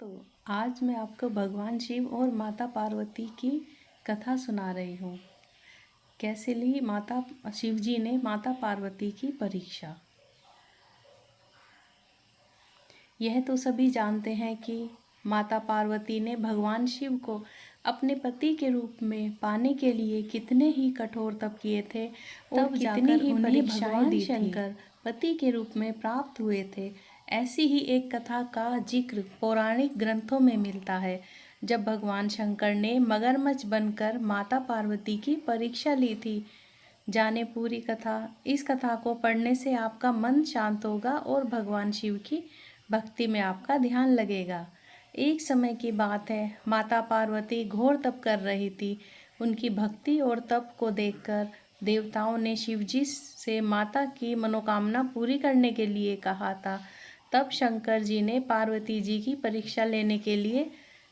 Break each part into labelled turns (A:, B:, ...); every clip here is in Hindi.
A: तो आज मैं आपको भगवान शिव और माता पार्वती की कथा सुना रही हूँ। कैसे ली माता शिव जी ने माता पार्वती की परीक्षा। यह तो सभी जानते हैं कि माता पार्वती ने भगवान शिव को अपने पति के रूप में पाने के लिए कितने ही कठोर तप किए थे और कितनी ही परीक्षाएं दी थी। शंकर पति के रूप में प्राप्त हुए थे। ऐसी ही एक कथा का जिक्र पौराणिक ग्रंथों में मिलता है, जब भगवान शंकर ने मगरमच्छ बनकर माता पार्वती की परीक्षा ली थी। जाने पूरी कथा। इस कथा को पढ़ने से आपका मन शांत होगा और भगवान शिव की भक्ति में आपका ध्यान लगेगा। एक समय की बात है, माता पार्वती घोर तप कर रही थी। उनकी भक्ति और तप को देखकर देवताओं ने शिव जी से माता की मनोकामना पूरी करने के लिए कहा था। तब शंकर जी ने पार्वती जी की परीक्षा लेने के लिए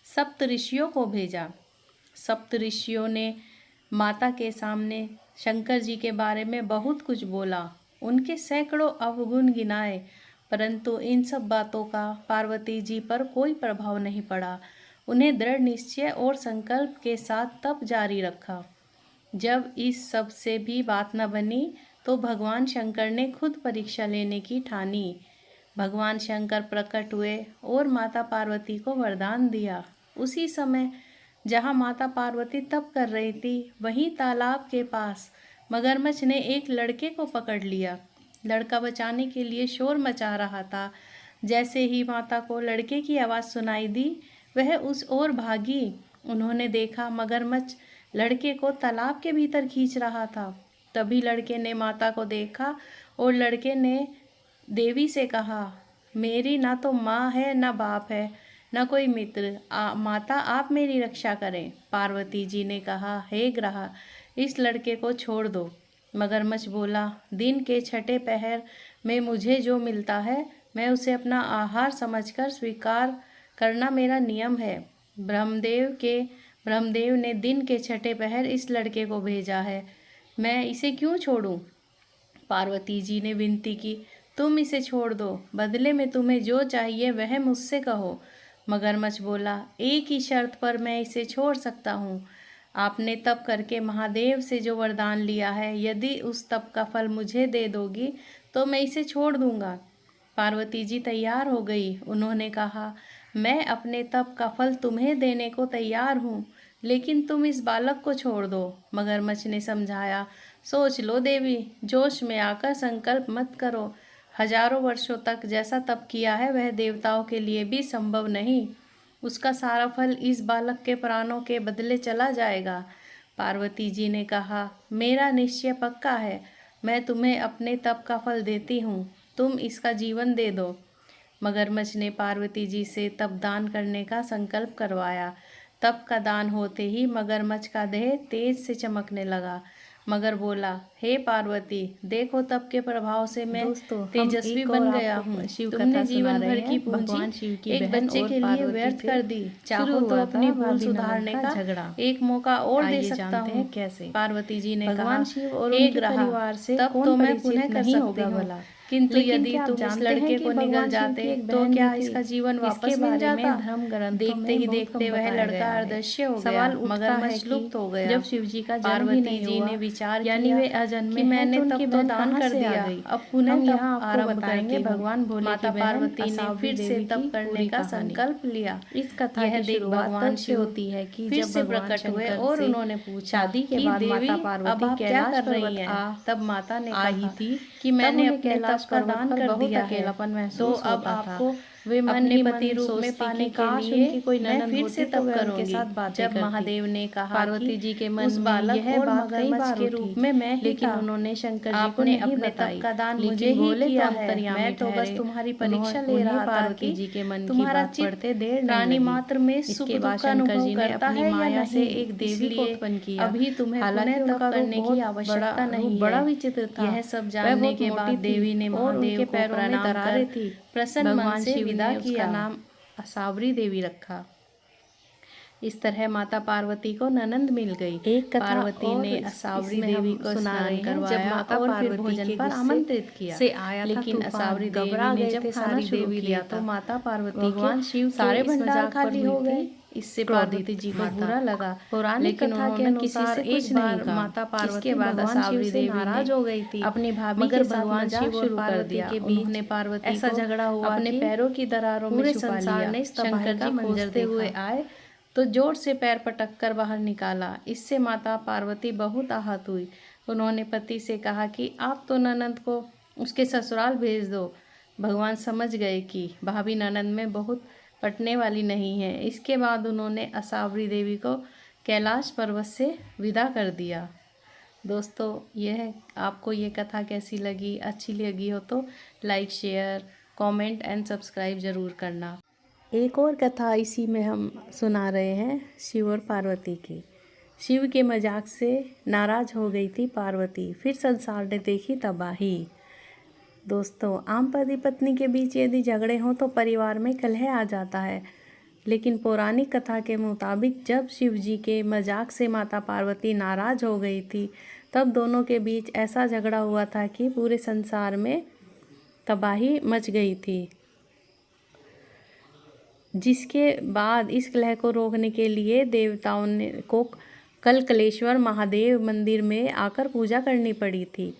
A: सप्त ऋषियों को भेजा। सप्त ऋषियों ने माता के सामने शंकर जी के बारे में बहुत कुछ बोला, उनके सैकड़ों अवगुण गिनाए, परंतु इन सब बातों का पार्वती जी पर कोई प्रभाव नहीं पड़ा। उन्हें दृढ़ निश्चय और संकल्प के साथ तप जारी रखा। जब इस सब से भी बात न बनी तो भगवान शंकर ने खुद परीक्षा लेने की ठानी। भगवान शंकर प्रकट हुए और माता पार्वती को वरदान दिया। उसी समय जहाँ माता पार्वती तप कर रही थी, वहीं तालाब के पास मगरमच्छ ने एक लड़के को पकड़ लिया। लड़का बचाने के लिए शोर मचा रहा था। जैसे ही माता को लड़के की आवाज़ सुनाई दी, वह उस ओर भागी। उन्होंने देखा मगरमच्छ लड़के को तालाब के भीतर खींच रहा था। तभी लड़के ने माता को देखा और लड़के ने देवी से कहा, मेरी ना तो माँ है ना बाप है न कोई मित्र, माता आप मेरी रक्षा करें। पार्वती जी ने कहा, हे ग्रह, इस लड़के को छोड़ दो। मगरमच्छ बोला, दिन के छठे पहर में मुझे जो मिलता है मैं उसे अपना आहार समझकर स्वीकार करना मेरा नियम है। ब्रह्मदेव ने दिन के छठे पहर इस लड़के को भेजा है, मैं इसे क्यों छोड़ूं? पार्वती जी ने विनती की, तुम इसे छोड़ दो, बदले में तुम्हें जो चाहिए वह मुझसे कहो। मगरमच्छ बोला, एक ही शर्त पर मैं इसे छोड़ सकता हूँ। आपने तप करके महादेव से जो वरदान लिया है, यदि उस तप का फल मुझे दे दोगी तो मैं इसे छोड़ दूंगा। पार्वती जी तैयार हो गई। उन्होंने कहा, मैं अपने तप का फल तुम्हें देने को तैयार हूँ, लेकिन तुम इस बालक को छोड़ दो। मगरमच्छ ने समझाया, सोच लो देवी, जोश में आकर संकल्प मत करो। हजारों वर्षों तक जैसा तप किया है वह देवताओं के लिए भी संभव नहीं। उसका सारा फल इस बालक के प्राणों के बदले चला जाएगा। पार्वती जी ने कहा, मेरा निश्चय पक्का है, मैं तुम्हें अपने तप का फल देती हूँ, तुम इसका जीवन दे दो। मगरमच्छ ने पार्वती जी से तप दान करने का संकल्प करवाया। तप का दान होते ही मगरमच्छ का देह तेज से चमकने लगा। मगर बोला, हे पार्वती, देखो तप के प्रभाव से मैं तेजस्वी बन गया हूँ। तुमने जीवन भर की पूंजी एक बच्चे के लिए व्यर्थ कर दी। चाहो तो अपनी भूल सुधारने का झगड़ा एक मौका और दे सकता हूँ। कैसे? पार्वती जी ने कहा, हे ग्रह, तब तो मैं पुनः कर सकती हूँ, किंतु यदि तुम इस लड़के को निगल जाते तो क्या इसका जीवन वापस मिल जाता? देखते ही देखते वह लड़का अदृश्य हो गया। मगरमच्छ लुप्त हो गया। जब शिव जी का पार्वती जी ने विचार किया वे अजन्मे कि मैंने तब तो दान कर दिया, अब पुनः तप आरंभ करके भगवान भोले माता पार्वती ने फिर से तप करने का संकल्प लिया। इस कथा यह देख भगवान शिव होती है कि फिर से प्रकट हुए और उन्होंने पूछा, शादी के बाद माता पार्वती क्या कर रही हैं? तब माता ने कहा थी कि मैंने अपने तप का दान कर दिया है, तो अब आपको वे अपने पति रूप में पाने के लिए कोई मैं फिर से तप करूंगी। जब महादेव ने कहा पार्वती जी के मन में यह बात कई बार के रूप में मैं ही, लेकिन उन्होंने शंकर जी को नहीं बताई। तप का दान मुझे ही किया है, मैं तो बस तुम्हारी परीक्षा ले रहा था कि जी के मन तुम्हारा चित्त प्राणी मात्र में सुख दुख का अनुभव करता है या नहीं। से एक देवी को उत्पन्न किया। अभी तुम्हें पुनः तप करने की आवश्यकता नहीं है। बड़ा विचित्र था। यह सब जानने के बाद देवी ने महादेव को प्रणाम कर प्रसन्न मन से विदा किया। नाम असावरी देवी रखा। इस तरह माता पार्वती को ननंद मिल गई। एक कथा पार्वती ने असावरी देवी को स्नान करवाया माता और फिर भोजन पर आमंत्रित किया से आया, लेकिन असावरी देवी ने जब खाना शुरू किया तो माता पार्वती भगवान शिव सारे भंडार खाली हो गए। इससे पार्वती जी को बुरा लगा, पौराणिक कथा के अनुसार एक बार माता पार्वती के बाद असावरी देवी नाराज हो गई थी अपनी भाभी के साथ मजाक शुरू कर दिया। के बीच ने पार्वती ऐसा झगड़ा हुआ अपने पैरों की दरारों में छुपा लिया। शंकर जी खोजते हुए आए तो जोर से पैर पटक कर बाहर निकाला। इससे माता पार्वती बहुत आहत हुई। उन्होंने पति से कहा कि आप तो ननंद को उसके ससुराल भेज दो। भगवान समझ गए कि भाभी ननंद में बहुत पटने वाली नहीं है। इसके बाद उन्होंने असावरी देवी को कैलाश पर्वत से विदा कर दिया। दोस्तों, आपको ये कथा कैसी लगी? अच्छी लगी हो तो like, share, comment and subscribe ज़रूर करना। एक और कथा इसी में हम सुना रहे हैं शिव और पार्वती की। शिव के मजाक से नाराज हो गई थी पार्वती, फिर संसार ने देखी तबाही। दोस्तों, आम पति पत्नी के बीच यदि झगड़े हों तो परिवार में कलह आ जाता है, लेकिन पौराणिक कथा के मुताबिक जब शिव जी के मजाक से माता पार्वती नाराज हो गई थी, तब दोनों के बीच ऐसा झगड़ा हुआ था कि पूरे संसार में तबाही मच गई थी। जिसके बाद इस कलह को रोकने के लिए देवताओं को कलकलेश्वर महादेव मंदिर में आकर पूजा करनी पड़ी थी।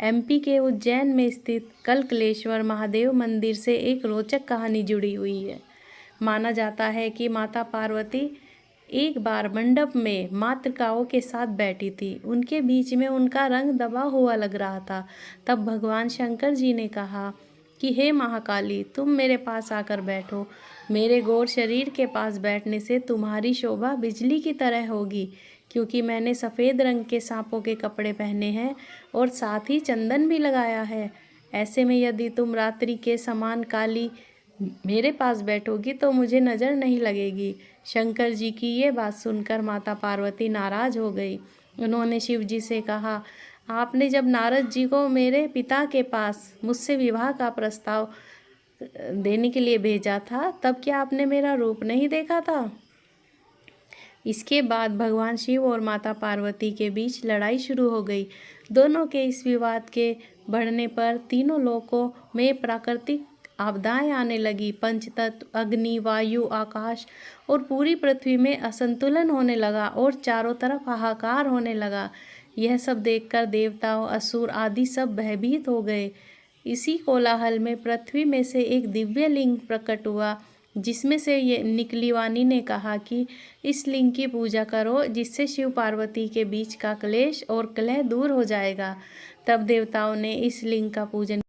A: एमपी के उज्जैन में स्थित कलकलेश्वर महादेव मंदिर से एक रोचक कहानी जुड़ी हुई है। माना जाता है कि माता पार्वती एक बार मंडप में मातृकाओं के साथ बैठी थी। उनके बीच में उनका रंग दबा हुआ लग रहा था। तब भगवान शंकर जी ने कहा कि हे महाकाली, तुम मेरे पास आकर बैठो। मेरे गौर शरीर के पास बैठने से तुम्हारी शोभा बिजली की तरह होगी, क्योंकि मैंने सफ़ेद रंग के सांपों के कपड़े पहने हैं और साथ ही चंदन भी लगाया है। ऐसे में यदि तुम रात्रि के समान काली मेरे पास बैठोगी तो मुझे नज़र नहीं लगेगी। शंकर जी की ये बात सुनकर माता पार्वती नाराज हो गई। उन्होंने शिव जी से कहा, आपने जब नारद जी को मेरे पिता के पास मुझसे विवाह का प्रस्ताव देने के लिए भेजा था, तब क्या आपने मेरा रूप नहीं देखा था? इसके बाद भगवान शिव और माता पार्वती के बीच लड़ाई शुरू हो गई। दोनों के इस विवाद के बढ़ने पर तीनों लोकों में प्राकृतिक आपदाएं आने लगी। पंचतत्व अग्नि, वायु, आकाश और पूरी पृथ्वी में असंतुलन होने लगा और चारों तरफ हाहाकार होने लगा। यह सब देखकर देवताओं, असुर आदि सब भयभीत हो गए। इसी कोलाहल में पृथ्वी में से एक दिव्य लिंग प्रकट हुआ, जिसमें से ये निकली वाणी ने कहा कि इस लिंग की पूजा करो, जिससे शिव पार्वती के बीच का क्लेश और कलह दूर हो जाएगा। तब देवताओं ने इस लिंग का पूजन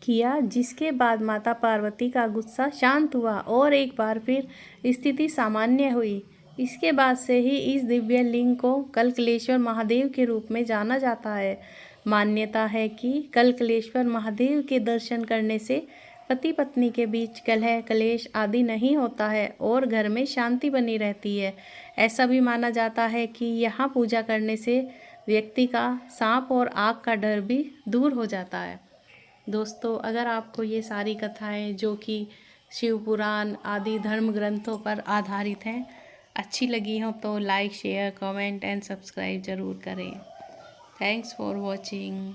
A: किया, जिसके बाद माता पार्वती का गुस्सा शांत हुआ और एक बार फिर स्थिति सामान्य हुई। इसके बाद से ही इस दिव्य लिंग को कलकलेश्वर महादेव के रूप में जाना जाता है। मान्यता है कि कलकलेश्वर महादेव के दर्शन करने से पति पत्नी के बीच कलह, क्लेश आदि नहीं होता है और घर में शांति बनी रहती है। ऐसा भी माना जाता है कि यहाँ पूजा करने से व्यक्ति का सांप और आग का डर भी दूर हो जाता है। दोस्तों, अगर आपको ये सारी कथाएं जो कि शिव पुराण आदि धर्म ग्रंथों पर आधारित हैं अच्छी लगी हो तो like, share, comment and subscribe ज़रूर करें। Thanks for watching.